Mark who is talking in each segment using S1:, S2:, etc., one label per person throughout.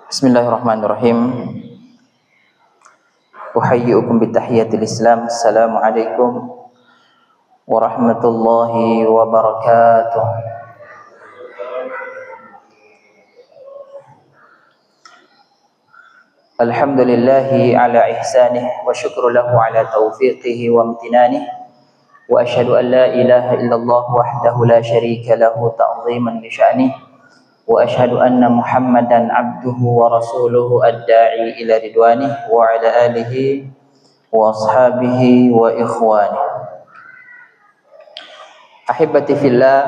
S1: Bismillahirrahmanirrahim. Uhayyi'ukum bitahiyatil Islam. Assalamualaikum warahmatullahi wabarakatuh. Alhamdulillahi ala ihsanih wa syukru lahu ala taufiqihi wa amtinanih. Wa asyhadu an la ilaha illallah wahdahu la syarika lahu ta'ziman li sya'nih. Wa asyhadu anna Muhammadan abduhu wa rasuluhu ad-da'i ila ridwanih wa ala alihi wa ashabihi wa ikhwanih. Ahibati fillah,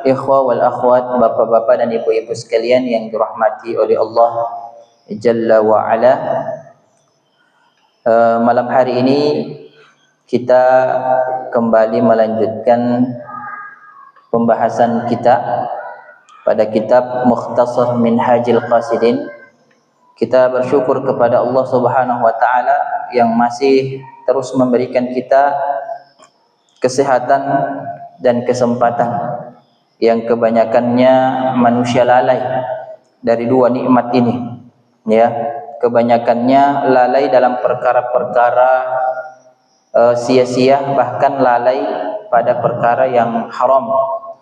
S1: ikhwa wal akhwat, bapak-bapak dan ibu-ibu sekalian yang dirahmati oleh Allah Jalla wa ala. Malam hari ini kita kembali melanjutkan pembahasan kita pada kitab Mukhtasar Minhajil Qasidin. Kita bersyukur kepada Allah Subhanahu wa taala yang masih terus memberikan kita kesehatan dan kesempatan yang kebanyakannya manusia lalai dari dua nikmat ini, ya. Kebanyakannya lalai dalam perkara-perkara sia-sia, bahkan lalai pada perkara yang haram,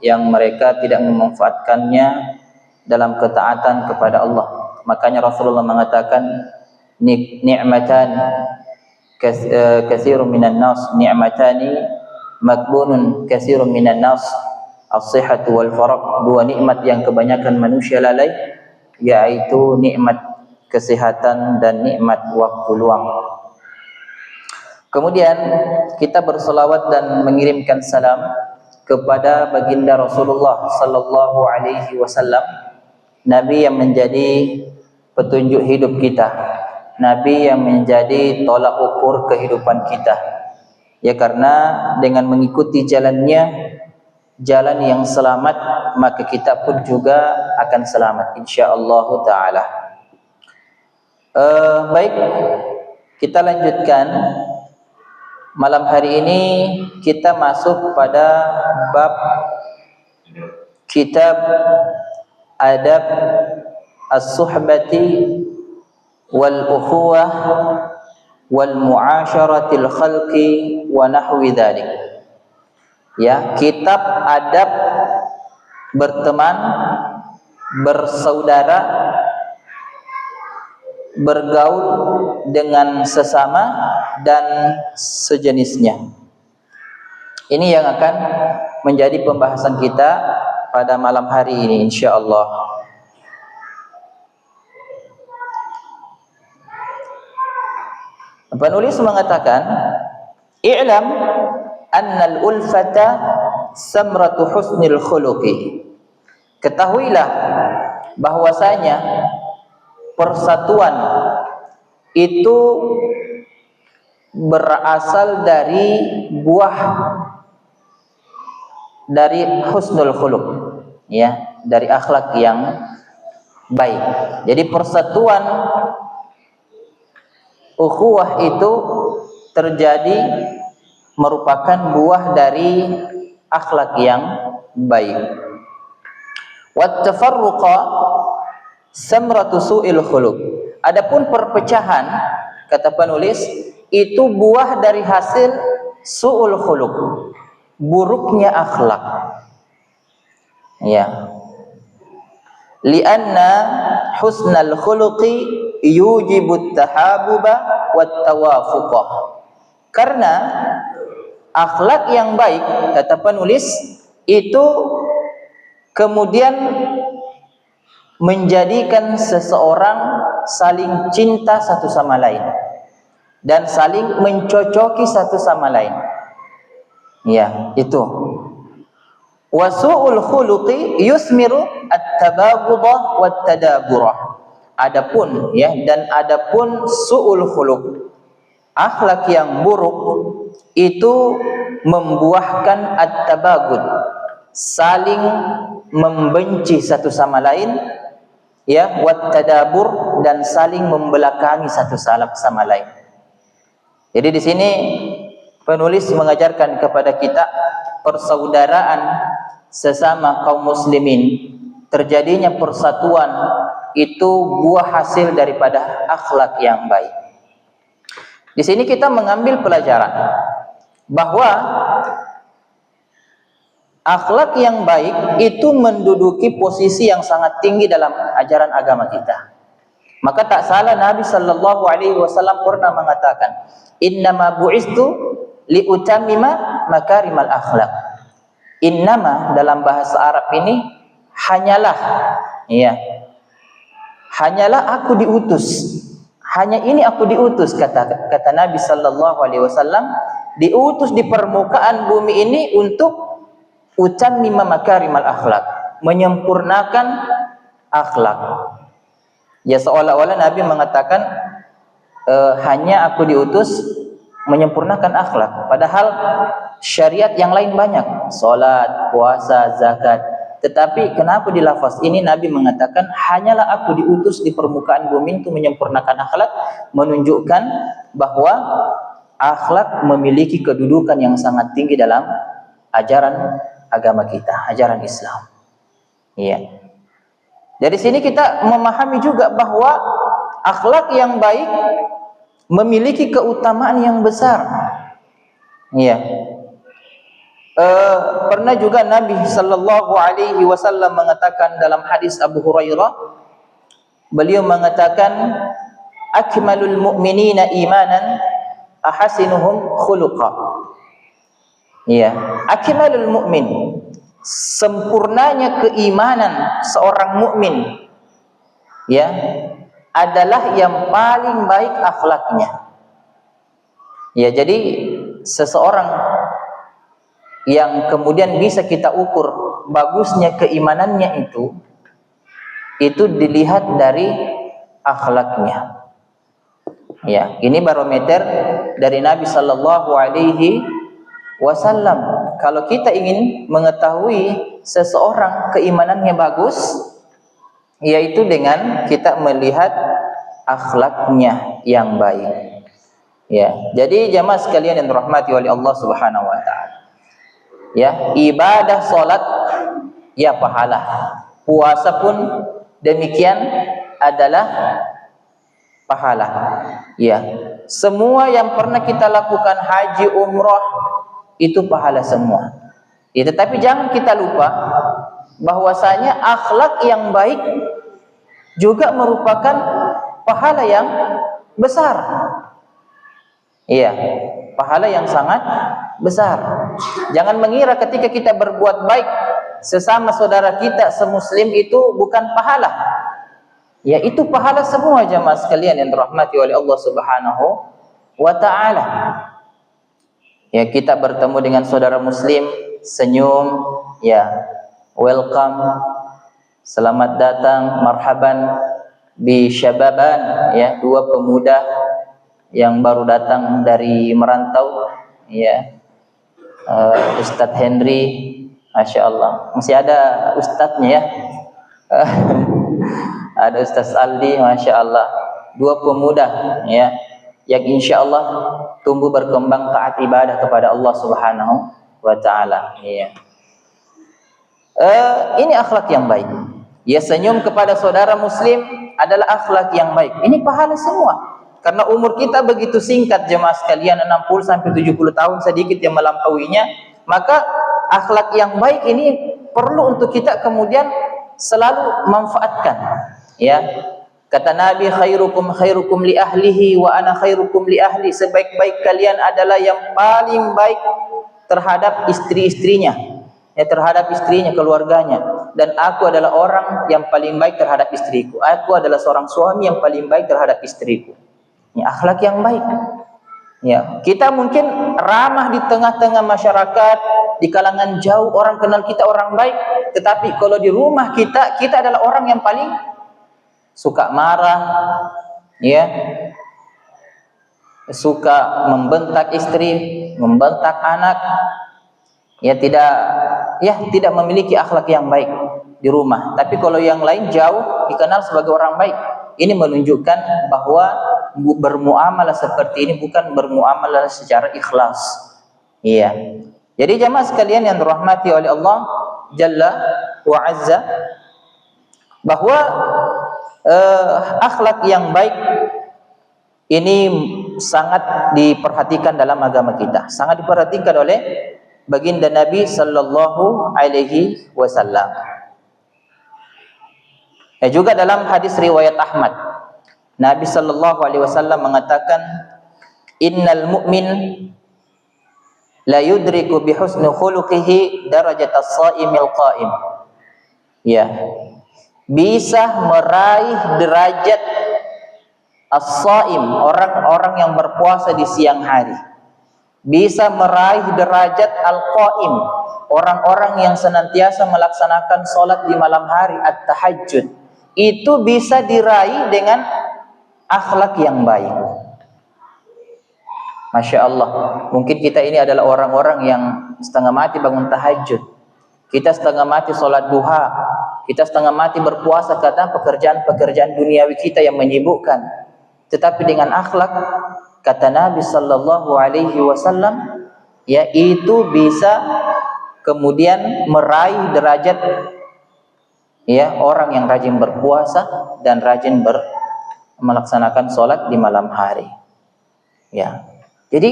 S1: yang mereka tidak memanfaatkannya dalam ketaatan kepada Allah. Makanya Rasulullah mengatakan ni'matan katsirun minan nas, ni'matani makbunun katsirun minan nas, as-sihhatu wal faraq. Dua nikmat yang kebanyakan manusia lalai, yaitu nikmat kesehatan dan nikmat waktu luang. Kemudian kita berselawat dan mengirimkan salam kepada baginda Rasulullah sallallahu alaihi wasallam, nabi yang menjadi petunjuk hidup kita, nabi yang menjadi tolak ukur kehidupan kita. Ya, karena dengan mengikuti jalannya, jalan yang selamat, maka kita pun juga akan selamat insyaallah taala. Baik, kita lanjutkan. Malam hari ini kita masuk pada bab kitab Adab As-Suhbati wal Ukhuwah wal Mu'asyaratil Khalqi wa nahwi dzalik. Ya, kitab adab berteman, bersaudara, bergaul dengan sesama dan sejenisnya. Ini yang akan menjadi pembahasan kita pada malam hari ini insyaallah. Penulis mengatakan, "I'lam annal ulfata samratu husnil khuluqi." Ketahuilah bahwasanya persatuan itu berasal dari buah dari husnul khuluq, ya, dari akhlak yang baik. Jadi persatuan ukhuwah itu terjadi merupakan buah dari akhlak yang baik. Wat tafarruqa samratu su'il khuluq. Adapun perpecahan, kata penulis, itu buah dari hasil su'ul khuluq, buruknya akhlak. Ya. Lianna husnal khuluqi yujibut tahabuba wat tawafuqa. Karena akhlak yang baik, kata penulis, itu kemudian menjadikan seseorang saling cinta satu sama lain dan saling mencocoki satu sama lain. Ya, itu. Wasu'ul khuluqi yusmiru at-tabaghudha wat-tadabura. Adapun, ya, dan adapun su'ul khuluq, akhlak yang buruk itu membuahkan at-tabaghud, saling membenci satu sama lain, ya, wat tadabur, dan saling membelakangi satu sama lain. Jadi di sini penulis mengajarkan kepada kita persaudaraan sesama kaum muslimin, terjadinya persatuan itu buah hasil daripada akhlak yang baik. Di sini kita mengambil pelajaran bahwa akhlak yang baik itu menduduki posisi yang sangat tinggi dalam ajaran agama kita. Maka tak salah Nabi sallallahu alaihi wasallam pernah mengatakan, "Innama bu'istu liutammima makarimal akhlak." Innama dalam bahasa Arab ini hanyalah, ya. Hanyalah aku diutus. Hanya ini aku diutus, kata Nabi sallallahu alaihi wasallam, diutus di permukaan bumi ini untuk utammima makarimal akhlak, menyempurnakan akhlak. Ya, seolah-olah Nabi mengatakan hanya aku diutus menyempurnakan akhlak, padahal syariat yang lain banyak, salat, puasa, zakat. Tetapi kenapa di lafaz ini Nabi mengatakan hanyalah aku diutus di permukaan bumi untuk menyempurnakan akhlak, menunjukkan bahwa akhlak memiliki kedudukan yang sangat tinggi dalam ajaran agama kita, ajaran Islam. Iya. Dari sini kita memahami juga bahwa akhlak yang baik memiliki keutamaan yang besar. Iya. Pernah juga Nabi sallallahu alaihi wasallam mengatakan dalam hadis Abu Hurairah, beliau mengatakan, akmalul mu'minina imanan ahasinuhum khuluqa. Ya, akmalul mu'min, sempurnanya keimanan seorang mukmin, ya, adalah yang paling baik akhlaknya. Ya, jadi seseorang yang kemudian bisa kita ukur bagusnya keimanannya itu dilihat dari akhlaknya. Ya, ini barometer dari Nabi sallallahu alaihi wasallam. Kalau kita ingin mengetahui seseorang keimanannya bagus, yaitu dengan kita melihat akhlaknya yang baik. Ya, jadi jamaah sekalian yang dirahmati oleh Allah Subhanahu wa taala. Ya, ibadah salat ya pahala. Puasa pun demikian adalah pahala. Ya, semua yang pernah kita lakukan, haji, umrah, itu pahala semua. Ya, tetapi jangan kita lupa bahwasanya akhlak yang baik juga merupakan pahala yang besar. Iya, pahala yang sangat besar. Jangan mengira ketika kita berbuat baik sesama saudara kita semuslim itu bukan pahala. Ya, itu pahala semua jamaah sekalian yang dirahmati oleh Allah Subhanahu wa taala. Ya, kita bertemu dengan saudara muslim, senyum, ya, welcome, selamat datang, marhaban bi syababan, ya, dua pemuda yang baru datang dari merantau, ya. Ustadz Henry, Masya Allah, masih ada ustadznya, ya. Ada Ustadz Aldi, Masya Allah, dua pemuda, ya, yang insya Allah tumbuh berkembang taat ibadah kepada Allah Subhanahu wa taala. Ya. Ini akhlak yang baik. Ya, senyum kepada saudara muslim adalah akhlak yang baik. Ini pahala semua. Karena umur kita begitu singkat jemaah sekalian, 60 sampai 70 tahun, sedikit yang melampauinya, maka akhlak yang baik ini perlu untuk kita kemudian selalu manfaatkan. Ya. Kata Nabi, khairukum li ahlihi wa ana khairukum li ahli. Sebaik-baik kalian adalah yang paling baik terhadap istri-istrinya, ya, terhadap istrinya, keluarganya, dan aku adalah orang yang paling baik terhadap istriku. Aku adalah seorang suami yang paling baik terhadap istriku. Ya, akhlak yang baik. Ya, kita mungkin ramah di tengah-tengah masyarakat, di kalangan jauh orang kenal kita orang baik, tetapi kalau di rumah kita adalah orang yang paling suka marah, ya, suka membentak istri, membentak anak, ya, tidak memiliki akhlak yang baik di rumah. Tapi kalau yang lain jauh dikenal sebagai orang baik. Ini menunjukkan bahwa bermuamalah seperti ini bukan bermuamalah secara ikhlas. Iya. Jadi jamaah sekalian yang dirahmati oleh Allah, Jalla wa Azza bahwa akhlak yang baik ini sangat diperhatikan dalam agama kita, sangat diperhatikan oleh baginda Nabi sallallahu alaihi wasallam. Juga dalam hadis riwayat Ahmad, Nabi sallallahu alaihi wasallam mengatakan, innal mu'min la yudriku bi husni khuluqihi darajatas shaimil qa'im. Ya, bisa meraih derajat as-shaim, orang-orang yang berpuasa di siang hari. Bisa meraih derajat al-qaim, orang-orang yang senantiasa melaksanakan salat di malam hari, at-tahajjud. Itu bisa diraih dengan akhlak yang baik. Masya Allah, mungkin kita ini adalah orang-orang yang setengah mati bangun tahajud, kita setengah mati sholat duha, kita setengah mati berpuasa karena pekerjaan-pekerjaan duniawi kita yang menyibukkan. Tetapi dengan akhlak, kata Nabi sallallahu alaihi wasallam, yaitu bisa kemudian meraih derajat orang yang rajin berpuasa dan rajin melaksanakan sholat di malam hari. Jadi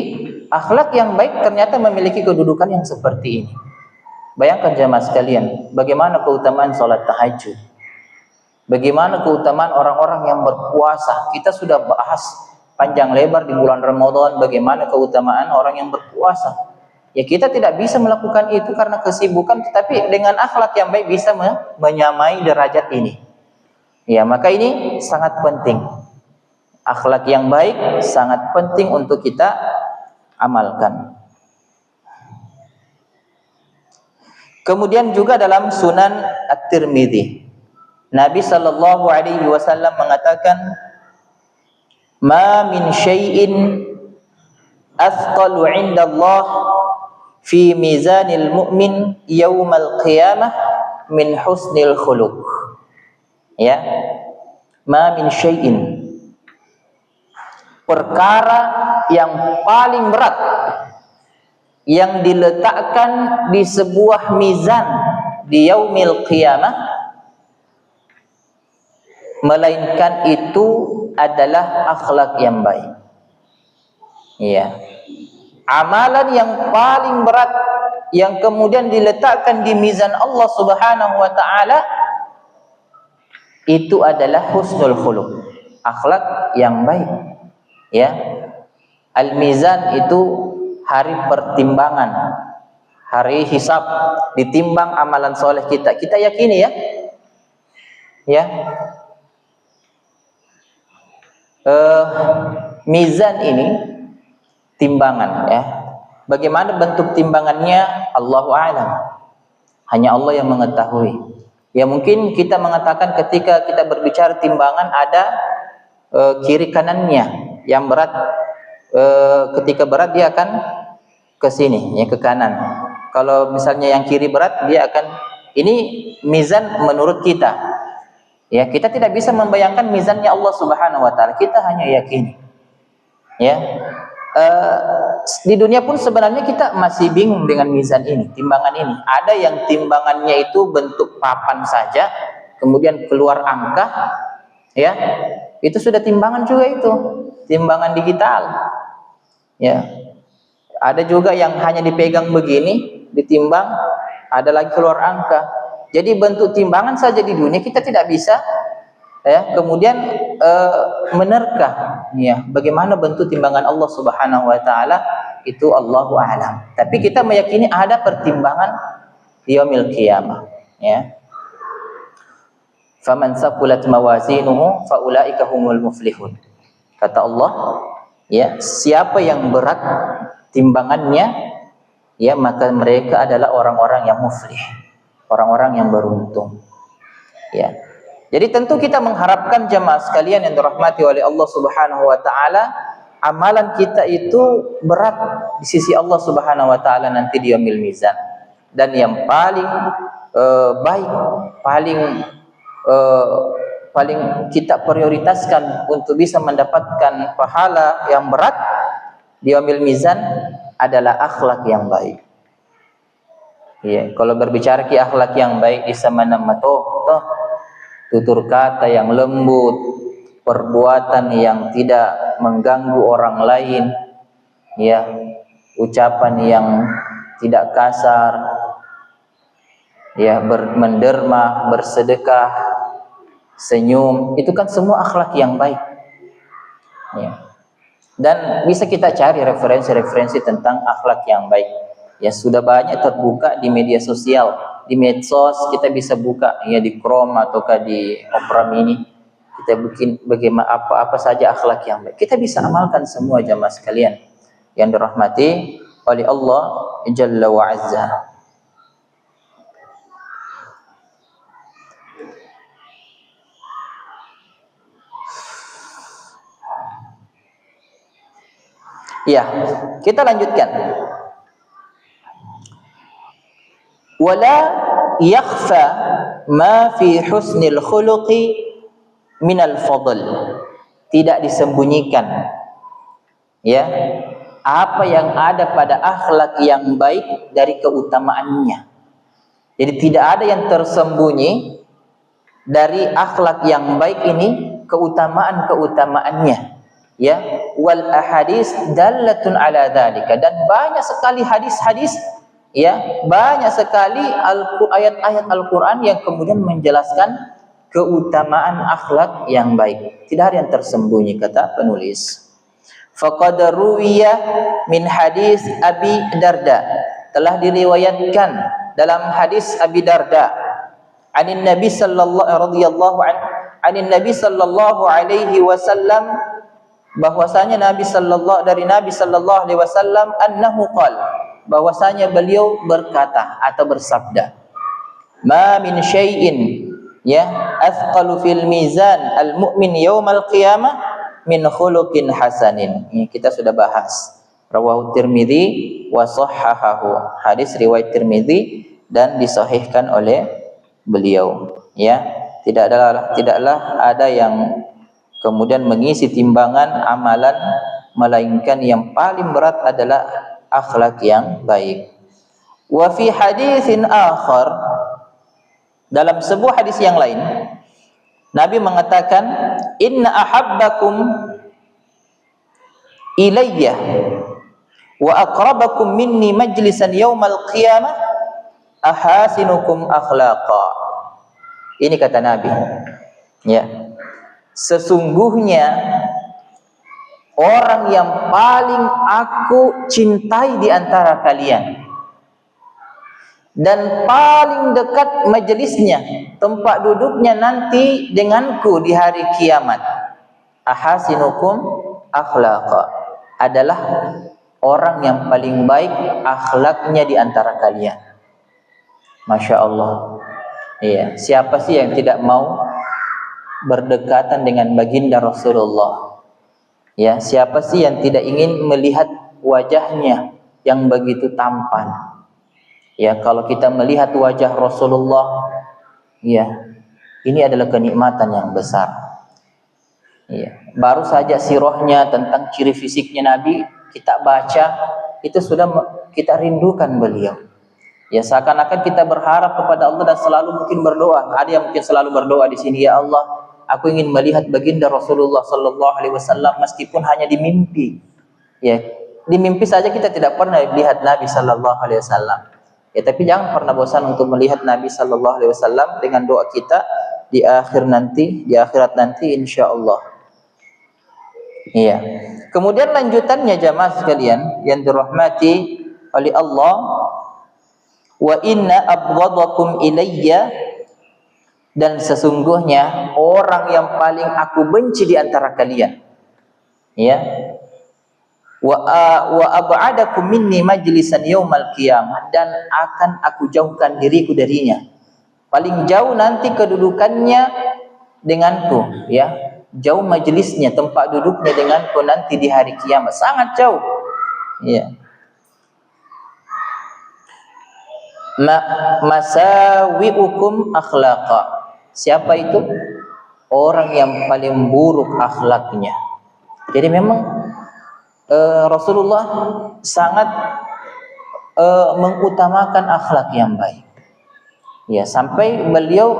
S1: akhlak yang baik ternyata memiliki kedudukan yang seperti ini. Bayangkan jemaah sekalian, bagaimana keutamaan sholat tahajud, bagaimana keutamaan orang-orang yang berpuasa. Kita sudah bahas panjang lebar di bulan Ramadan bagaimana keutamaan orang yang berpuasa. Kita tidak bisa melakukan itu karena kesibukan, tetapi dengan akhlak yang baik bisa menyamai derajat ini. Maka ini sangat penting. Akhlak yang baik sangat penting untuk kita amalkan. Kemudian juga dalam Sunan At-Tirmidzi, Nabi sallallahu alaihi wasallam mengatakan, "Ma min syai'in athqalu 'inda Allah fi mizanil mu'min yaumal qiyamah min husnil khuluq." Ma min syai'in, perkara yang paling berat yang diletakkan di sebuah mizan di yaumil qiyamah, melainkan itu adalah akhlak yang baik. Amalan yang paling berat yang kemudian diletakkan di mizan Allah Subhanahu wa taala itu adalah husnul khuluq, akhlak yang baik. Al-mizan itu hari pertimbangan, hari hisab, ditimbang amalan soleh kita. Kita yakini mizan ini timbangan. Bagaimana bentuk timbangannya? Allahu a'lam. Hanya Allah yang mengetahui. Mungkin kita mengatakan ketika kita berbicara timbangan ada kiri kanannya. Yang berat, ketika berat dia akan ke sini, ke kanan. Kalau misalnya yang kiri berat, dia akan, ini mizan menurut kita. Kita tidak bisa membayangkan mizannya Allah Subhanahu wa taala. Kita hanya yakini. Di dunia pun sebenarnya kita masih bingung dengan mizan ini, timbangan ini. Ada yang timbangannya itu bentuk papan saja, kemudian keluar angka, itu sudah timbangan juga itu. Timbangan digital. Ada juga yang hanya dipegang begini, ditimbang, ada lagi keluar angka. Jadi bentuk timbangan saja di dunia kita tidak bisa kemudian menerka bagaimana bentuk timbangan Allah Subhanahu wa taala, itu Allahu a'lam. Tapi kita meyakini ada pertimbangan di yaumil qiyamah. Faman saqulat mawazinuhu faulaika humul muflihun. Kata Allah, siapa yang berat timbangannya, maka mereka adalah orang-orang yang muflih, orang-orang yang beruntung. Jadi tentu kita mengharapkan jemaah sekalian yang dirahmati oleh Allah Subhanahu wa taala, amalan kita itu berat di sisi Allah Subhanahu wa taala nanti di yaumil mizan. Dan yang paling baik, paling kita prioritaskan untuk bisa mendapatkan pahala yang berat di yaumil mizan adalah akhlak yang baik. Ya, kalau berbicara ki akhlak yang baik di mana mato, tutur kata yang lembut, perbuatan yang tidak mengganggu orang lain, ya, ucapan yang tidak kasar, ya, menderma, bersedekah, senyum, itu kan semua akhlak yang baik. Ya. Dan bisa kita cari referensi-referensi tentang akhlak yang baik. Ya, sudah banyak terbuka di media sosial, di medsos kita bisa buka, ya, di Chrome ataukah di Opera Mini. Kita bikin bagaimana apa saja akhlak yang baik. Kita bisa amalkan semua jamaah sekalian yang dirahmati oleh Allah Jalla wa Azza. Ya, kita lanjutkan. Wala yakhfa ma fi husnil khuluqi minal fadl. Tidak disembunyikan, ya, apa yang ada pada akhlak yang baik dari keutamaannya. Jadi tidak ada yang tersembunyi dari akhlak yang baik ini, keutamaan-keutamaannya, ya. Wal ahadits dallatun ala dzalika, dan banyak sekali hadis-hadis, ya, banyak sekali ayat-ayat Al-Qur'an yang kemudian menjelaskan keutamaan akhlak yang baik. Tidak ada yang tersembunyi, kata penulis. Faqad ruwiya min hadis Abi Darda, telah diriwayatkan dalam hadis Abi Darda, anin Nabi sallallahu alaihi wasallam, bahwasanya Nabi sallallahu alaihi wasallam annahu qala, bahwasanya beliau berkata atau bersabda, ma min syai'in, ya, athqalu fil mizan al mu'min yaumal qiyamah min khuluqin hasanin. Ini kita sudah bahas. Rawahu Tirmidzi wa shahhahahu. Hadis riwayat Tirmidzi dan disahihkan oleh beliau, ya. Tidaklah ada yang kemudian mengisi timbangan amalan, melainkan yang paling berat adalah akhlak yang baik. Wa fi haditsin akhar, dalam sebuah hadis yang lain Nabi mengatakan, inna ahabbakum ilayya wa aqrabakum minni majlisan yaumal qiyamah ahasinukum akhlaqa. Ini kata Nabi, ya, sesungguhnya orang yang paling aku cintai di antara kalian dan paling dekat majelisnya, tempat duduknya nanti denganku di hari kiamat, ahasinukum akhlaqa, adalah orang yang paling baik akhlaknya di antara kalian. Masya Allah. Iya, siapa sih yang tidak mau berdekatan dengan baginda Rasulullah? Ya, siapa sih yang tidak ingin melihat wajahnya yang begitu tampan? Ya, kalau kita melihat wajah Rasulullah, ya, ini adalah kenikmatan yang besar. Ya, baru saja sirahnya tentang ciri fisiknya Nabi kita baca, itu sudah kita rindukan beliau. Ya, seakan-akan kita berharap kepada Allah dan selalu mungkin berdoa. Ada yang mungkin selalu berdoa di sini, ya Allah, aku ingin melihat baginda Rasulullah sallallahu alaihi wasallam meskipun hanya di mimpi. Ya, di mimpi saja kita tidak pernah lihat Nabi sallallahu alaihi wasallam. Ya, tapi jangan pernah bosan untuk melihat Nabi sallallahu alaihi wasallam dengan doa kita di akhirat nanti insyaallah. Iya. Kemudian lanjutannya jamaah sekalian yang dirahmati oleh Allah, wa inna abghadakum ilayya, dan sesungguhnya orang yang paling aku benci di antara kalian, ya, wa ab'adakum minni majlisan yaumal qiyamah, dan akan aku jauhkan diriku darinya, paling jauh nanti kedudukannya denganku, ya, jauh majelisnya, tempat duduknya denganku nanti di hari kiamat, sangat jauh, ya. Masawi'ukum akhlaqa, siapa itu? Orang yang paling buruk akhlaknya. Jadi memang Rasulullah sangat mengutamakan akhlak yang baik. Ya, sampai beliau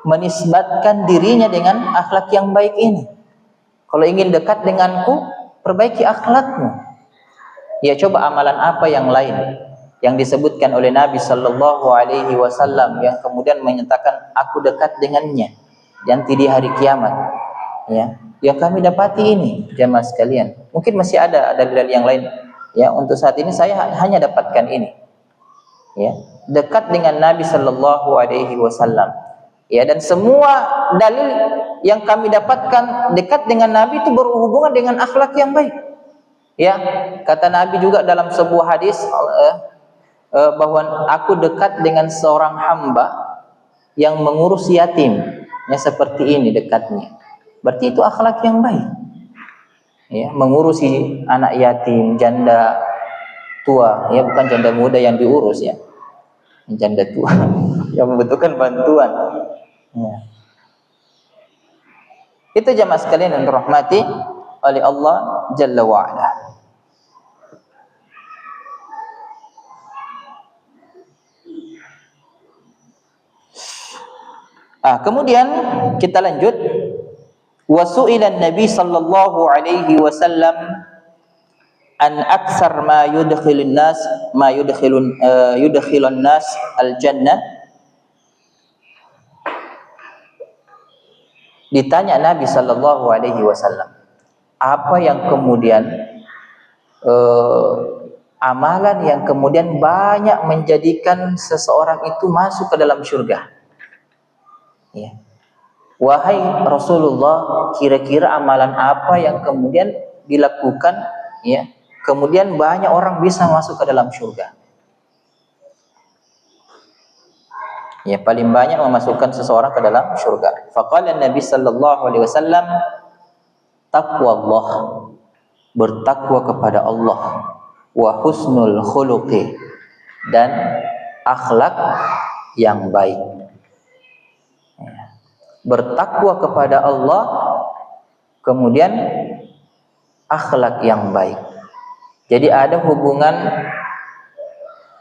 S1: menisbatkan dirinya dengan akhlak yang baik ini. Kalau ingin dekat denganku, perbaiki akhlakmu. Ya, coba amalan apa yang lain yang disebutkan oleh Nabi sallallahu alaihi wasallam yang kemudian menyatakan aku dekat dengannya nanti di hari kiamat. Ya, yang kami dapati ini jemaah sekalian. Mungkin masih ada dalil yang lain. Ya, untuk saat ini saya hanya dapatkan ini. Ya, dekat dengan Nabi sallallahu alaihi wasallam. Ya, dan semua dalil yang kami dapatkan dekat dengan Nabi itu berhubungan dengan akhlak yang baik. Ya, kata Nabi juga dalam sebuah hadis bahwa aku dekat dengan seorang hamba yang mengurus yatim. Ya, seperti ini dekatnya. Berarti itu akhlak yang baik. Ya, mengurusi anak yatim, janda tua, ya bukan janda muda yang diurus ya. Janda tua yang membutuhkan bantuan. Ya. Itu jemaah sekalian yang dirahmati oleh Allah Jalla wa Ala. Kemudian kita lanjut. Wasu'ilan Nabi sallallahu alaihi wasallam an aktsar ma yudkhilun nas al-jannah. Ditanya Nabi sallallahu alaihi wasallam, apa yang kemudian amalan yang kemudian banyak menjadikan seseorang itu masuk ke dalam surga. Ya. Wahai Rasulullah, kira-kira amalan apa yang kemudian dilakukan, ya, kemudian banyak orang bisa masuk ke dalam surga? Ya, paling banyak memasukkan seseorang ke dalam surga. Faqala Nabi sallallahu alaihi wasallam, taqwallah, bertakwa kepada Allah, wa husnul khuluqi, dan akhlak yang baik. Bertakwa kepada Allah, kemudian akhlak yang baik. Jadi ada hubungan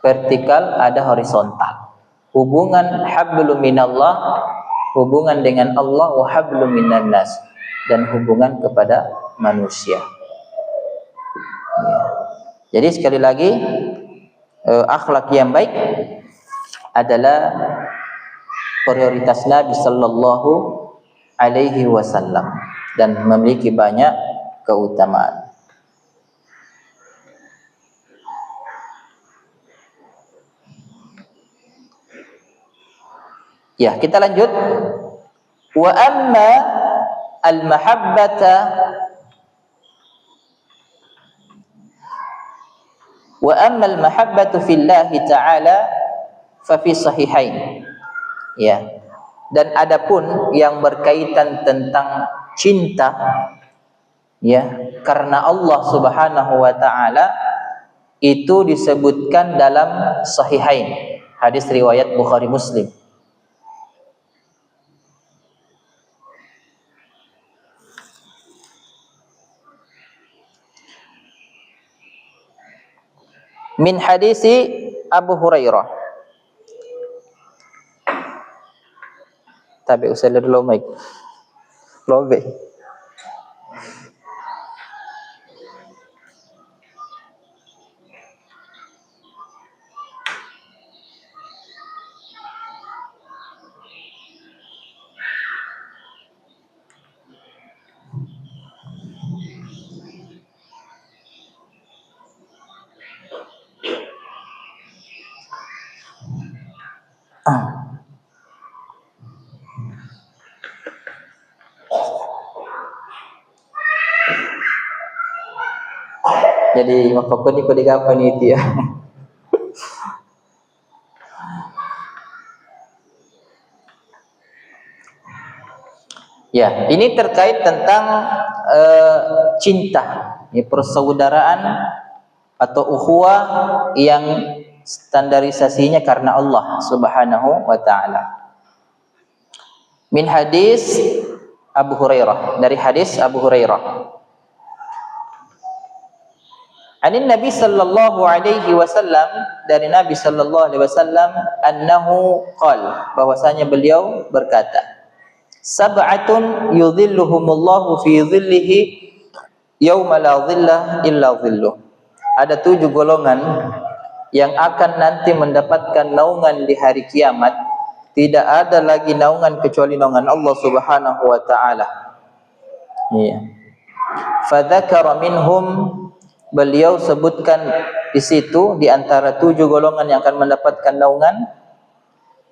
S1: vertikal, ada horizontal. Hubungan hablum minallah, hubungan dengan Allah, wa hablum minan nas, dan hubungan kepada manusia. Ya. Jadi sekali lagi, akhlak yang baik adalah prioritas Nabi sallallahu alaihi wasallam dan memiliki banyak keutamaan. Ya, kita lanjut. Wa amma al-mahabbata fillahi ta'ala fa fi sahihain. Ya. Dan adapun yang berkaitan tentang cinta, ya, karena Allah Subhanahu wa taala, itu disebutkan dalam sahihain, hadis riwayat Bukhari Muslim. Min hadisi Abu Hurairah. Tabi usai dulu mic. Lobe. Jadi mapapun ko digapan itu ya. Ya, ini terkait tentang cinta, ya, persaudaraan atau ukhuwah yang standarisasinya karena Allah Subhanahu wa taala. Min hadis Abu Hurairah, dari hadis Abu Hurairah. Anin Nabi sallallahu alaihi wasallam, dari Nabi sallallahu alaihi wasallam, annahu qala, bahwasanya beliau berkata, sab'atun yudhilluhumullahu fi dhillihi yauma la dhilla illa dhilluh. Ada 7 golongan yang akan nanti mendapatkan naungan di hari kiamat, tidak ada lagi naungan kecuali naungan Allah Subhanahu wa taala. Iya. Fadzakara minhum, beliau sebutkan di situ di antara 7 golongan yang akan mendapatkan naungan,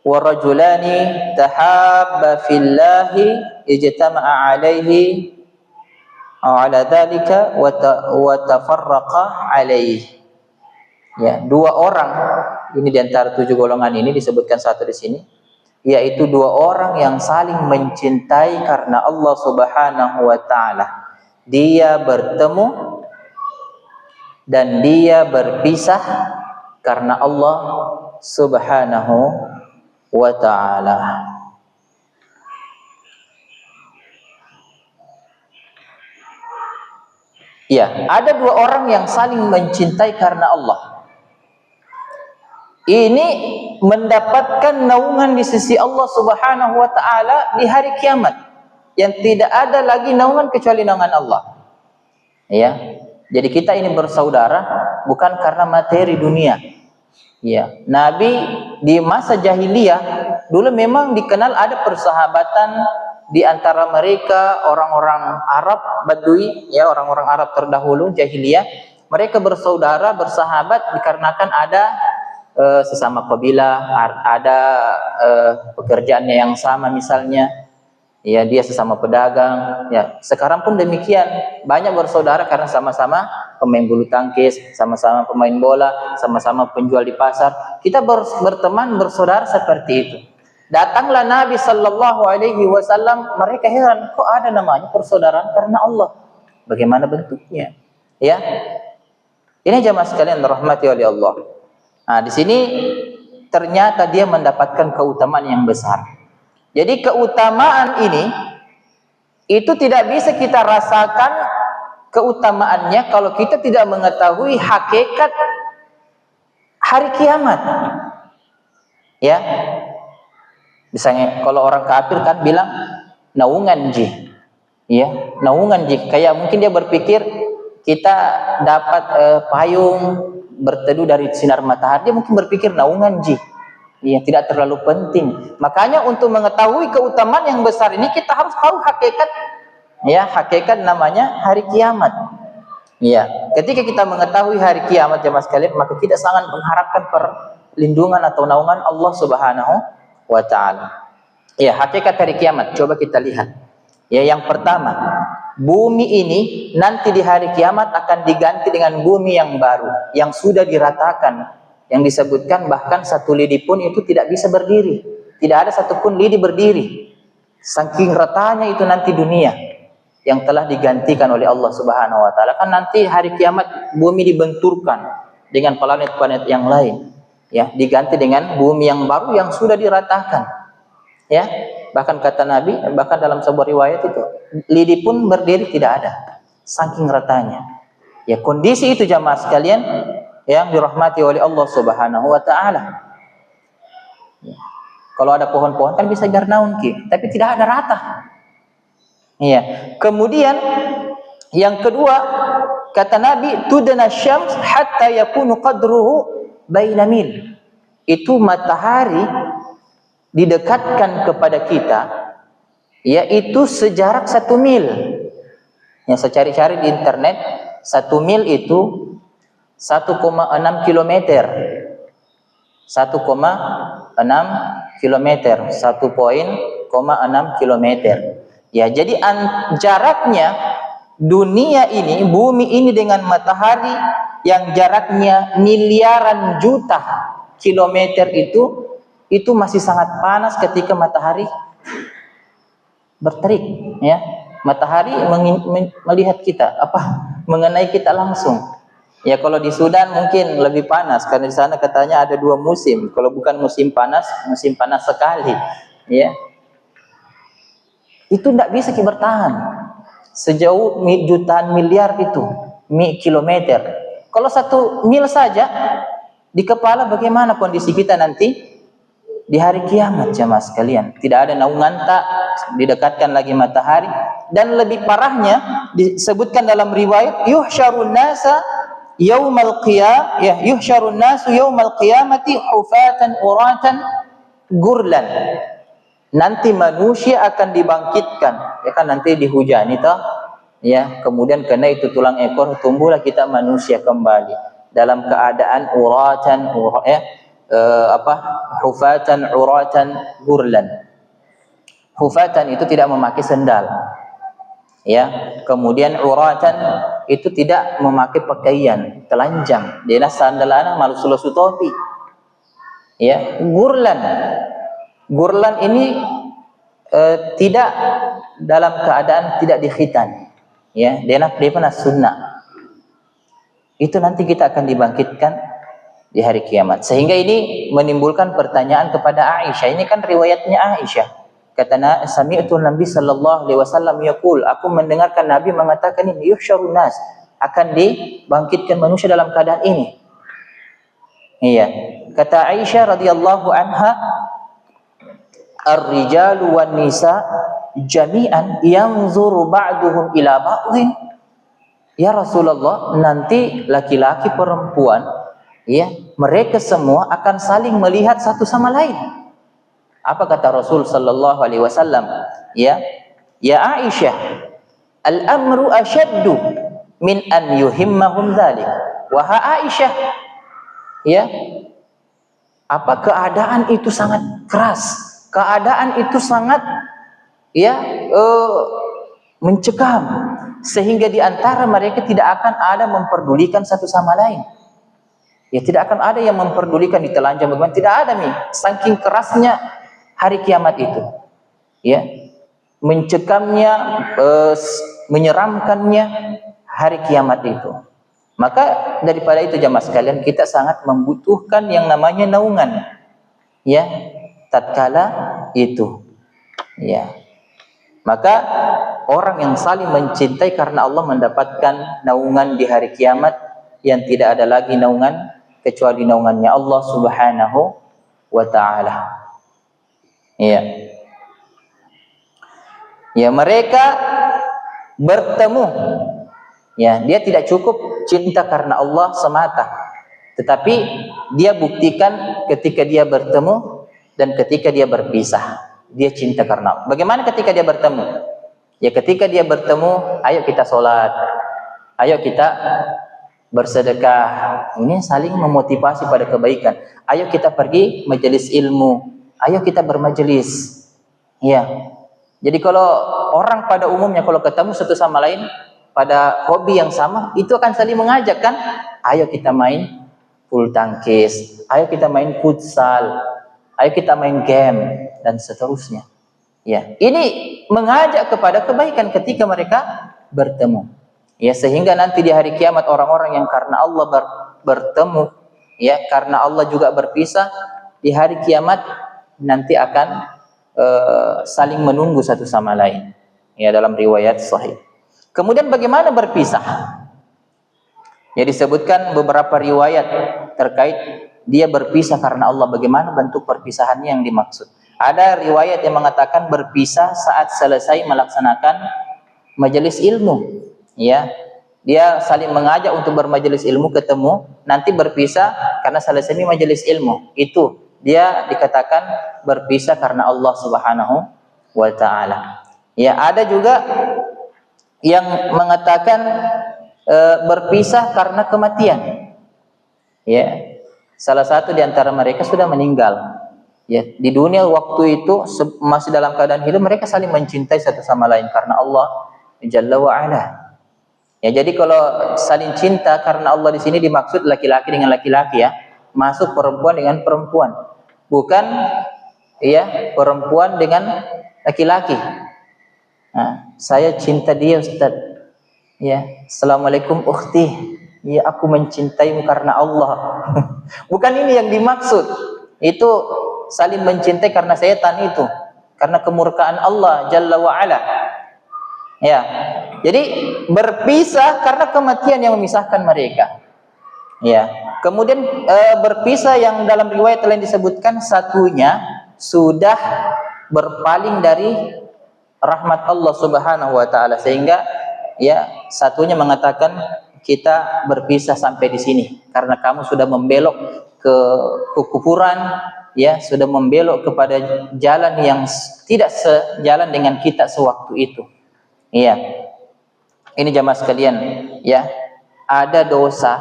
S1: wa rajulani tahabba fillahi ijtama'a alaihi ala dzalika wa tafarraqa alaihi. Ya, 2 orang ini di antara 7 golongan ini disebutkan satu di sini, yaitu 2 orang yang saling mencintai karena Allah Subhanahu wa taala. Dia bertemu dan dia berpisah karena Allah Subhanahu wa ta'ala. Ya, ada 2 orang yang saling mencintai karena Allah. Ini mendapatkan naungan di sisi Allah Subhanahu wa ta'ala di hari kiamat, yang tidak ada lagi naungan kecuali naungan Allah. Ya. Jadi kita ini bersaudara bukan karena materi dunia. Ya, Nabi di masa jahiliyah dulu memang dikenal ada persahabatan di antara mereka, orang-orang Arab Badui, ya, orang-orang Arab terdahulu jahiliyah. Mereka bersaudara, bersahabat dikarenakan ada sesama kabilah, ada pekerjaannya yang sama misalnya. Ya, dia sesama pedagang. Ya, sekarang pun demikian, banyak bersaudara karena sama-sama pemain bulu tangkis, sama-sama pemain bola, sama-sama penjual di pasar. Kita berteman, bersaudara seperti itu. Datanglah Nabi sallallahu alaihi wasallam, mereka heran, kok ada namanya persaudaraan karena Allah? Bagaimana bentuknya? Ya. Ini jamaah sekalian dirahmati oleh Allah. Nah, di sini ternyata dia mendapatkan keutamaan yang besar. Jadi keutamaan ini itu tidak bisa kita rasakan keutamaannya kalau kita tidak mengetahui hakikat hari kiamat. Ya. Misalnya kalau orang kafir kan bilang naungan ji. Ya, naungan ji. Kayak mungkin dia berpikir kita dapat payung berteduh dari sinar matahari, dia mungkin berpikir naungan ji. Ya, tidak terlalu penting. Makanya untuk mengetahui keutamaan yang besar ini kita harus tahu hakikat, ya, hakikat namanya hari kiamat. Ya, ketika kita mengetahui hari kiamat jemaah sekalian, maka kita sangat mengharapkan perlindungan atau naungan Allah Subhanahu wa taala. Ya, hakikat hari kiamat coba kita lihat. Ya, yang pertama, bumi ini nanti di hari kiamat akan diganti dengan bumi yang baru, yang sudah diratakan. Yang disebutkan bahkan 1 lidi pun itu tidak bisa berdiri. Tidak ada satupun lidi berdiri. Saking ratanya itu nanti dunia yang telah digantikan oleh Allah Subhanahu wa taala. Kan nanti hari kiamat bumi dibenturkan dengan planet-planet yang lain. Ya, diganti dengan bumi yang baru yang sudah diratakan. Ya, bahkan kata Nabi, bahkan dalam sebuah riwayat itu, lidi pun berdiri tidak ada. Saking ratanya. Ya, kondisi itu jamaah sekalian yang dirahmati oleh Allah Subhanahu wa taala. Ya. Kalau ada pohon-pohon kan bisa bernaung ki, tapi tidak ada rata. Iya. Kemudian yang kedua kata Nabi, tudna syams hatta yakunu qadruhu baina mil. Itu matahari didekatkan kepada kita, yaitu sejarak 1 mil. Yang saya cari-cari di internet, 1 mil itu 1,6 kilometer. 1,6 kilometer. 1,6 kilometer. Ya, jadi jaraknya dunia ini, bumi ini dengan matahari yang jaraknya miliaran juta kilometer itu masih sangat panas ketika matahari berterik, ya. Matahari melihat kita, mengenai kita langsung. Ya, kalau di Sudan mungkin lebih panas karena di sana katanya ada 2 musim. Kalau bukan musim panas sekali, ya. Itu tidak bisa bertahan sejauh jutaan miliar itu kilometer. Kalau 1 mil saja di kepala, bagaimana kondisi kita nanti di hari kiamat jemaah sekalian? Tidak ada naungan, tak didekatkan lagi matahari. Dan lebih parahnya disebutkan dalam riwayat, yuhsyarun nasu yaumal qiyamati hufatan uratan gurlan. Nanti manusia akan dibangkitkan, ya kan, nanti dihujani toh, ya, kemudian karena itu tulang ekor, tumbuhlah kita manusia kembali dalam keadaan hufatan uratan gurlan. Hufatan itu tidak memakai sendal, ya, kemudian uratan itu tidak memakai pakaian, telanjang, dia sandalana malu sulusu topi, ya. Gurlan ini tidak dalam keadaan tidak dikhitan, ya, dia pernah sunnah. Itu nanti kita akan dibangkitkan di hari kiamat. Sehingga ini menimbulkan pertanyaan kepada Aisyah. Ini kan riwayatnya Aisyah. Kata sami'tu Nabi sallallahu alaihi wasallam yaqul, aku mendengarkan Nabi mengatakan ini, yuhsyarun nas, akan dibangkitkan manusia dalam keadaan ini. Iya. Kata Aisyah radhiyallahu anha, ar-rijalu wan nisa jami'an yanzuru ba'duhum ila ba'dhin. Ya Rasulullah, nanti laki-laki perempuan, ya, mereka semua akan saling melihat satu sama lain. Apa kata Rasul sallallahu alaihi wasallam? Ya Aisyah, al-amru ashaddu min an yuhimmahum dzalik. Wahai Aisyah, ya, apa keadaan itu sangat keras, keadaan itu sangat, ya, mencekam, sehingga di antara mereka tidak akan ada memperdulikan satu sama lain. Ya, tidak akan ada yang memperdulikan ditelanjang bagaimana, tidak ada nih. Saking kerasnya hari kiamat itu, ya, mencekamnya, menyeramkannya hari kiamat itu. Maka daripada itu jamaah sekalian, kita sangat membutuhkan yang namanya naungan, ya, tatkala itu, ya. Maka orang yang saling mencintai karena Allah mendapatkan naungan di hari kiamat yang tidak ada lagi naungan kecuali naungannya Allah Subhanahu wa ta'ala. Ya. Ya, mereka bertemu. Ya, dia tidak cukup cinta karena Allah semata, tetapi dia buktikan ketika dia bertemu dan ketika dia berpisah. Dia cinta karena Allah. Bagaimana ketika dia bertemu? Ya, ketika dia bertemu, ayo kita sholat, ayo kita bersedekah. Ini saling memotivasi pada kebaikan. Ayo kita pergi majelis ilmu, ayo kita bermajelis. Ya. Jadi kalau orang pada umumnya kalau ketemu satu sama lain pada hobi yang sama, itu akan saling mengajak kan? Ayo kita main bulu tangkis, ayo kita main futsal, ayo kita main game, dan seterusnya. Ya, ini mengajak kepada kebaikan ketika mereka bertemu. Ya, sehingga nanti di hari kiamat orang-orang yang karena Allah bertemu, ya, karena Allah juga berpisah, di hari kiamat nanti akan saling menunggu satu sama lain. Ya, dalam riwayat sahih. Kemudian bagaimana berpisah? Ya, disebutkan beberapa riwayat terkait dia berpisah karena Allah. Bagaimana bentuk perpisahannya yang dimaksud? Ada riwayat yang mengatakan berpisah saat selesai melaksanakan majelis ilmu. Ya, dia saling mengajak untuk bermajelis ilmu, ketemu, nanti berpisah karena selesai majelis ilmu. Itu dia dikatakan berpisah karena Allah Subhanahu wa ta'ala. Ya, ada juga yang mengatakan berpisah karena kematian. Ya, salah satu di antara mereka sudah meninggal. Ya, di dunia waktu itu masih dalam keadaan hidup, mereka saling mencintai satu sama lain karena Allah Jalla wa Ala. Ya, jadi kalau saling cinta karena Allah di sini dimaksud laki-laki dengan laki-laki, ya, masuk perempuan dengan perempuan, bukan, ya, perempuan dengan laki-laki. Nah, saya cinta dia Ustaz. Ya, assalamualaikum ukhti. Ya, aku mencintaimu karena Allah. Bukan ini yang dimaksud. Itu saling mencintai karena setan itu, karena kemurkaan Allah Jalla wa Ala. Ya. Jadi berpisah karena kematian yang memisahkan mereka. Ya. Kemudian berpisah yang dalam riwayat lain disebutkan satunya sudah berpaling dari rahmat Allah Subhanahu wa taala, sehingga ya satunya mengatakan kita berpisah sampai di sini karena kamu sudah membelok ke kekufuran, ya, sudah membelok kepada jalan yang tidak sejalan dengan kita sewaktu itu. Iya. Ini jamaah sekalian, ya. Ada dosa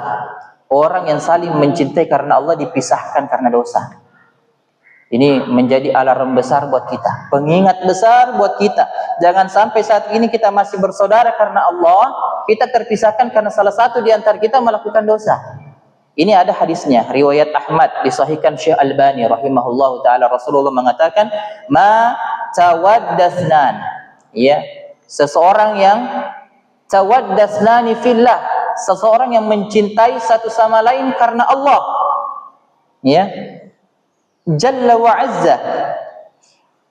S1: orang yang saling mencintai karena Allah dipisahkan karena dosa. Ini menjadi alarm besar buat kita, pengingat besar buat kita. Jangan sampai saat ini kita masih bersaudara karena Allah, kita terpisahkan karena salah satu di antara kita melakukan dosa. Ini ada hadisnya, riwayat Ahmad, disahihkan Syekh Albani rahimahullahu taala. Rasulullah mengatakan, "Ma tawaddasnan." Ya, seseorang yang tawaddasnani fillah, seseorang yang mencintai satu sama lain karena Allah. Ya. Jalla wa azza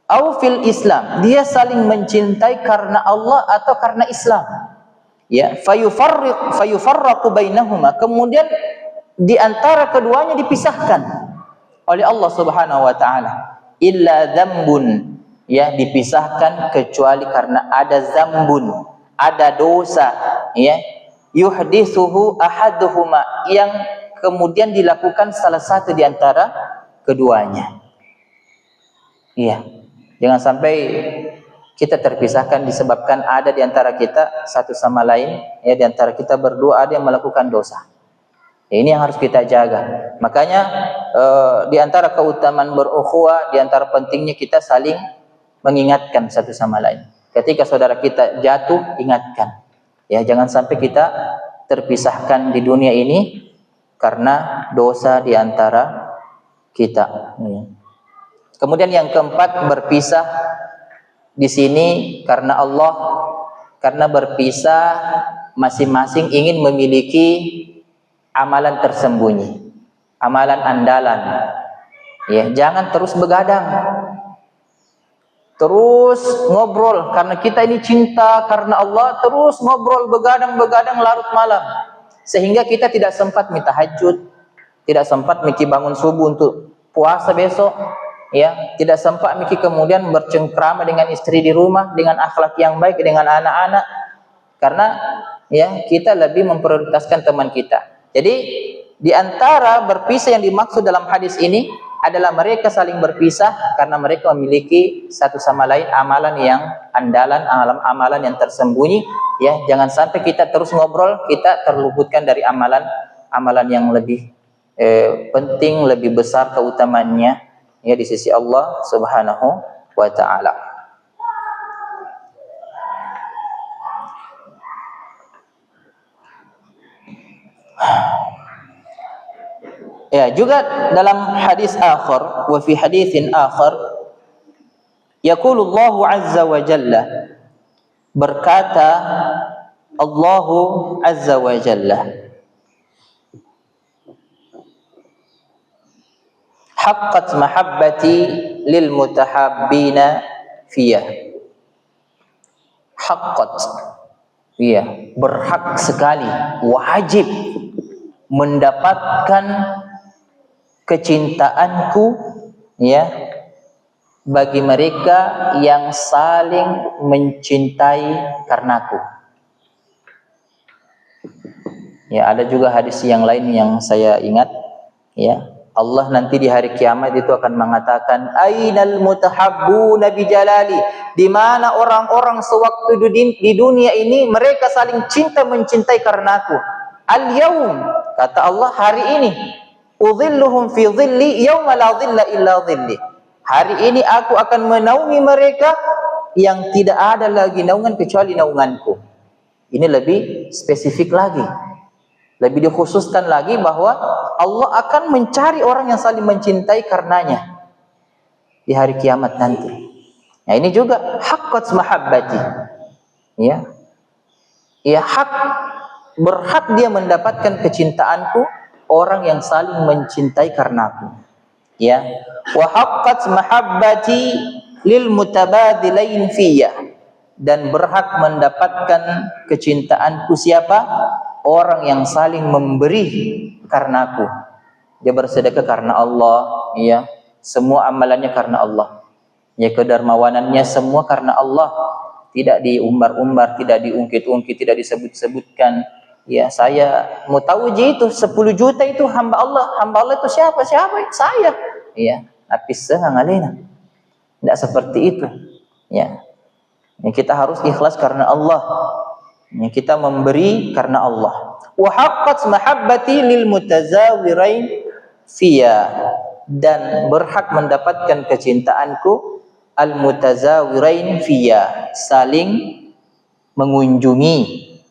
S1: au fil Islam, dia saling mencintai karena Allah atau karena Islam, ya, fayufarraqu bainahuma, kemudian di antara keduanya dipisahkan oleh Allah Subhanahu wa taala. Illa dzambun, ya, dipisahkan kecuali karena ada zambun, ada dosa, ya, yuhdithuhu ahaduhuma, yang kemudian dilakukan salah satu di antara keduanya. Iya, jangan sampai kita terpisahkan disebabkan ada di antara kita satu sama lain, ya, di antara kita berdua ada yang melakukan dosa. Ya, ini yang harus kita jaga. Makanya di antara keutamaan berukhuwah, di antara pentingnya kita saling mengingatkan satu sama lain. Ketika saudara kita jatuh, ingatkan. Ya, jangan sampai kita terpisahkan di dunia ini karena dosa di antara kita. Kemudian yang keempat, berpisah di sini karena Allah, karena berpisah masing-masing ingin memiliki amalan tersembunyi, amalan andalan. Ya, jangan terus begadang, terus ngobrol karena kita ini cinta karena Allah, terus ngobrol begadang larut malam sehingga kita tidak sempat tahajud, tidak sempat bangun subuh untuk puasa besok, ya, tidak sempat kemudian bercengkrama dengan istri di rumah dengan akhlak yang baik dengan anak-anak, karena ya kita lebih memprioritaskan teman kita. Jadi di antara berpisah yang dimaksud dalam hadis ini adalah mereka saling berpisah karena mereka memiliki satu sama lain amalan yang andalan, amalan yang tersembunyi, ya. Jangan sampai kita terus ngobrol, kita terluputkan dari amalan yang lebih penting, lebih besar keutamaannya, ya, di sisi Allah Subhanahu wa taala. Ya, juga dalam hadis akhar, wa fi haditsin akhar, yaqulu Allah azza wa jalla, berkata Allah azza wa jalla, haqqat mahabbati lil mutahabbina fiyah. Haqqat, iya, berhak sekali, wajib mendapatkan kecintaanku, ya, bagi mereka yang saling mencintai karenaku. Ya, ada juga hadis yang lain yang saya ingat, ya. Allah nanti di hari kiamat itu akan mengatakan, ainal mutahabbuna bijalali, di mana orang-orang sewaktu di dunia ini mereka saling cinta mencintai karenaku. Al yaum, kata Allah, hari ini, udhilluhum fi dhilli yauma la dhilla illa dhilli, hari ini aku akan menaungi mereka yang tidak ada lagi naungan kecuali naunganku. Ini lebih spesifik lagi, lebih dikhususkan lagi bahwa Allah akan mencari orang yang saling mencintai karenanya di hari kiamat nanti. Nah, ini juga haqqat mahabbati, ya, ya, berhak dia mendapatkan kecintaanku, orang yang saling mencintai karenaku, ya. Wa haqqat mahabbati lil mutabadilain fiyya, dan berhak mendapatkan kecintaanku siapa? orang yang saling memberi karena aku. Dia bersedekah karena Allah, ya. Semua amalannya karena Allah. Ya, kedermawanannya semua karena Allah. Tidak diumbar-umbar, tidak diungkit-ungkit, tidak disebut-sebutkan. Ya, saya mau tahu je itu 10 juta itu hamba Allah. Hamba Allah itu siapa? Siapa? Saya. Ya, tapi sengalena. Tidak seperti itu. Ya. Kita harus ikhlas karena Allah. Kita memberi karena Allah. Wa haqqat mahabbati lil mutazawirain fiya, dan berhak mendapatkan kecintaanku al mutazawirain fiya, saling mengunjungi,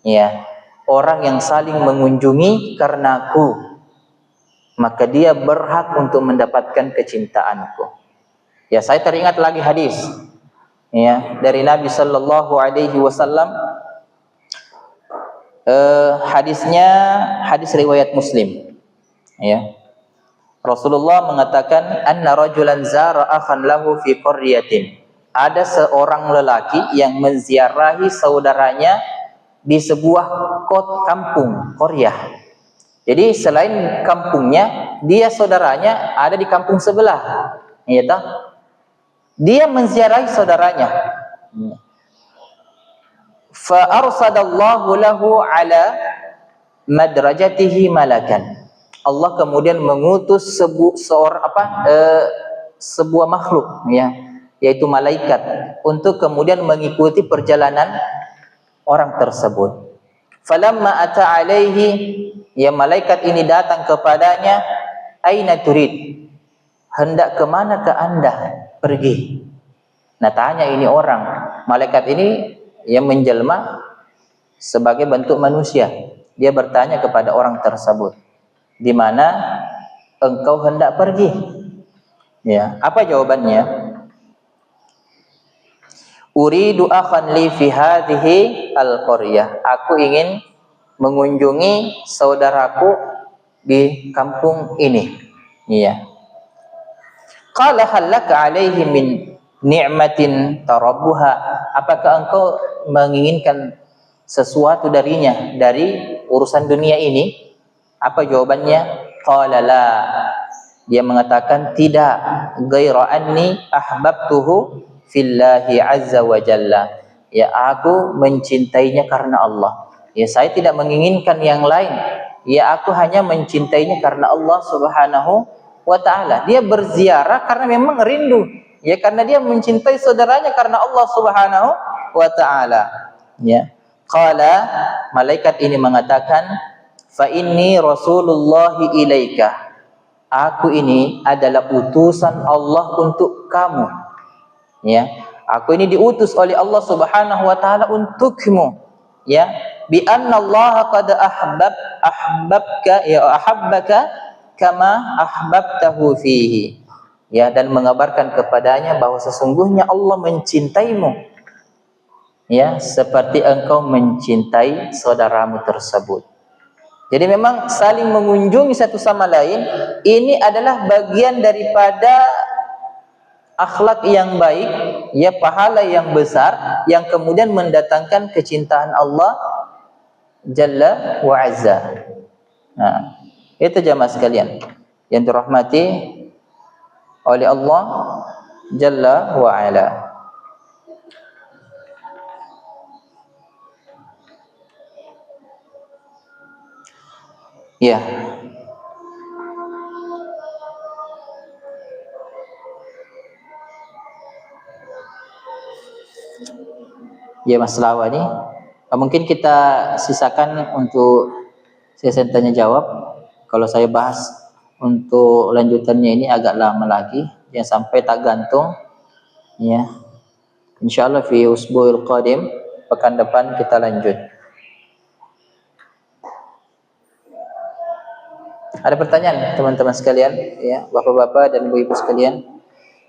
S1: ya. Orang yang saling mengunjungi karenaku, maka dia berhak untuk mendapatkan kecintaanku. Ya, saya teringat lagi hadis, ya, dari Nabi sallallahu alaihi wasallam. Hadisnya hadis riwayat Muslim, ya. Rasulullah mengatakan, anna rajulan zara akhan lahu fi qaryatin. Ada seorang lelaki yang menziarahi saudaranya di sebuah kampung, qaryah. Jadi selain kampungnya, dia saudaranya ada di kampung sebelah. Ya, toh? Dia menziarahi saudaranya. Fa arsadallahu lahu ala madrajatihi malakan. Allah kemudian mengutus sebuah makhluk, ya, yaitu malaikat, untuk kemudian mengikuti perjalanan orang tersebut. Falamma ata alaihi, ya, malaikat ini datang kepadanya, aina turid, hendak kemana ke anda pergi? Nah, tanya ini orang, malaikat ini yang menjelma sebagai bentuk manusia. Dia bertanya kepada orang tersebut, di mana engkau hendak pergi? Ya, apa jawabannya? Uridu akhan li fi hadhihi al-qaryah. Aku ingin mengunjungi saudaraku di kampung ini. Iya. Qala hal laka alaihi min ni'matin tarabbuha. Apakah engkau menginginkan sesuatu darinya dari urusan dunia ini? Apa jawabannya? Qala la. Dia mengatakan tidak. Ghaira anni ahbabtuhu fillahi azza wa jalla. Ya, aku mencintainya karena Allah. Ya, saya tidak menginginkan yang lain. Ya, aku hanya mencintainya karena Allah Subhanahu wa ta'ala. Dia berziarah karena memang rindu. Ya, karena dia mencintai saudaranya karena Allah Subhanahu wa ta'ala. Ya. Qala, malaikat ini mengatakan, fa inni rasulullahi ilaika. Aku ini adalah utusan Allah untuk kamu. Ya, aku ini diutus oleh Allah Subhanahu wa taala untukmu. Ya, bi anna Allah qad ahabbaka kama ahbabtahu fihi. Ya, dan mengabarkan kepadanya bahwa sesungguhnya Allah mencintaimu, ya, seperti engkau mencintai saudaramu tersebut. Jadi memang saling mengunjungi satu sama lain ini adalah bagian daripada akhlak yang baik, ya, pahala yang besar yang kemudian mendatangkan kecintaan Allah Jalla wa Azza. Nah, itu jamaah sekalian yang dirahmati oleh Allah Jalla wa Ala. Ya. Ya, Mas Lawa ini mungkin kita sisakan untuk sesi tanya jawab. Kalau saya bahas untuk lanjutannya ini agak lama lagi, jangan sampai tak gantung. Ya, insyaallah fi usbu'il qadim, pekan depan kita lanjut. Ada pertanyaan teman-teman sekalian, ya, bapak-bapak dan ibu-ibu sekalian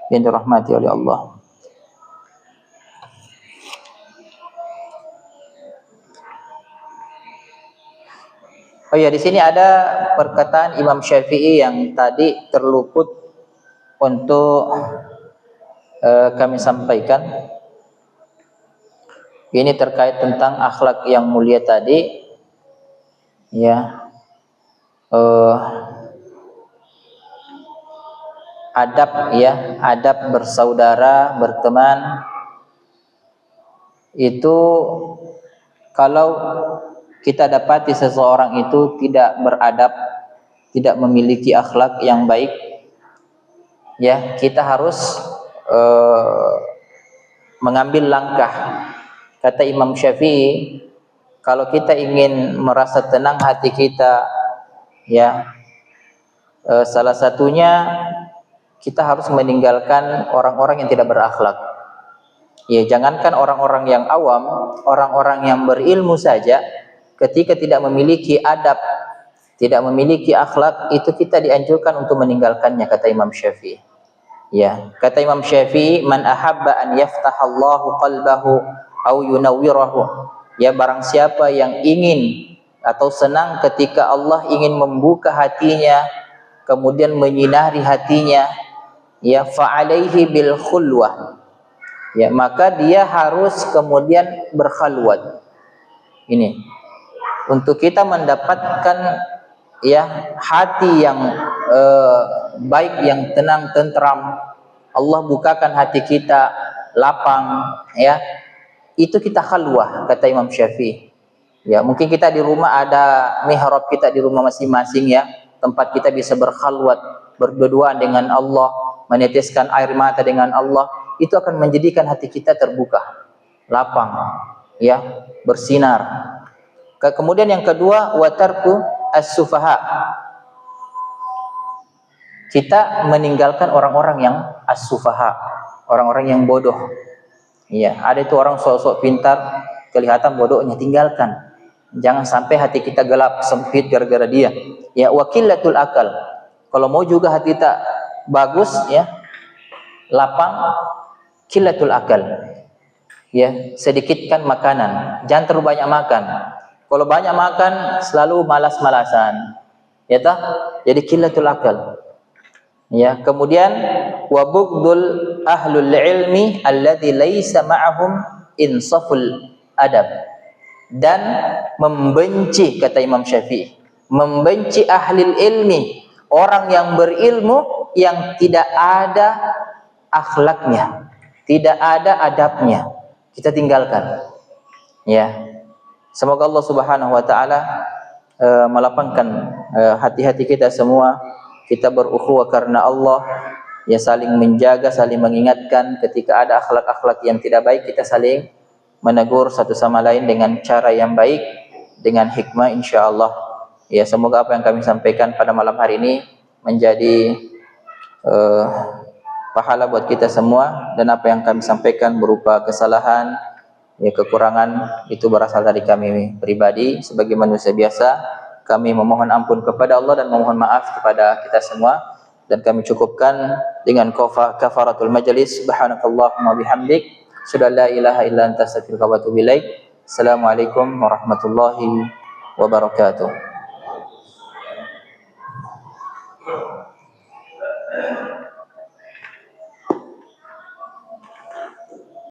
S1: yang dirahmati oleh Allah. Oh ya, di sini ada perkataan Imam Syafi'i yang tadi terluput untuk kami sampaikan. Ini terkait tentang akhlak yang mulia tadi. ya, adab ya, adab bersaudara, berteman itu kalau kita dapati seseorang itu tidak beradab, tidak memiliki akhlak yang baik, ya kita harus mengambil langkah. Kata Imam Syafi'i, kalau kita ingin merasa tenang hati kita, ya salah satunya kita harus meninggalkan orang-orang yang tidak berakhlak. Ya, jangankan orang-orang yang awam, orang-orang yang berilmu saja, ketika tidak memiliki adab, tidak memiliki akhlak, itu kita dianjurkan untuk meninggalkannya, kata Imam Syafi'i. Ya, kata Imam Syafi'i, man ahabba an yaftahallahu qalbahu au yunawwirahu. Ya, barang siapa yang ingin atau senang ketika Allah ingin membuka hatinya, kemudian menyinari hatinya, ya fa'alaihi bil khulwah. Ya, maka dia harus kemudian berkhalwat. Ini untuk kita mendapatkan ya hati yang baik, yang tenang, tentram. Allah bukakan hati kita lapang, ya. Itu kita khalwah, kata Imam Syafi'i. Ya, mungkin kita di rumah ada mihrab kita di rumah masing-masing, ya, tempat kita bisa berkhalwat, berdoa dengan Allah, meneteskan air mata dengan Allah. Itu akan menjadikan hati kita terbuka, lapang, ya, bersinar. Kemudian yang kedua, watarku as-sufaha. Kita meninggalkan orang-orang yang as-sufaha, orang-orang yang bodoh. Iya, ada itu orang sok-sok pintar, kelihatan bodohnya, tinggalkan. Jangan sampai hati kita gelap, sempit gara-gara dia. Ya, wakilatul akal. Kalau mau juga hati kita bagus, ya, lapang, kilatul akal. Ya, sedikitkan makanan, jangan terlalu banyak makan. Kalau banyak makan selalu malas-malasan. Ya tah? Jadi kilatul akal. Ya, kemudian wa bughdul ahlul ilmi alladzi laisa ma'ahum insaful adab. Dan membenci, kata Imam Syafi'i, membenci ahli ilmi, orang yang berilmu yang tidak ada akhlaknya, tidak ada adabnya, kita tinggalkan. Ya, semoga Allah Subhanahu wa taala melapangkan hati-hati kita semua. Kita berukhuwah karena Allah, ya, saling menjaga, saling mengingatkan. Ketika ada akhlak-akhlak yang tidak baik, kita saling menegur satu sama lain dengan cara yang baik, dengan hikmah, insyaallah. Ya, semoga apa yang kami sampaikan pada malam hari ini menjadi pahala buat kita semua, dan apa yang kami sampaikan berupa kesalahan, ya, kekurangan, itu berasal dari kami pribadi sebagai manusia biasa. Kami memohon ampun kepada Allah dan memohon maaf kepada kita semua, dan kami cukupkan dengan kafaratul majlis. Subhanakallahumma bihamdik, asyhadu an la ilaha illa anta, astaghfiruka wa atubu ilaik. Assalamualaikum warahmatullahi wabarakatuh.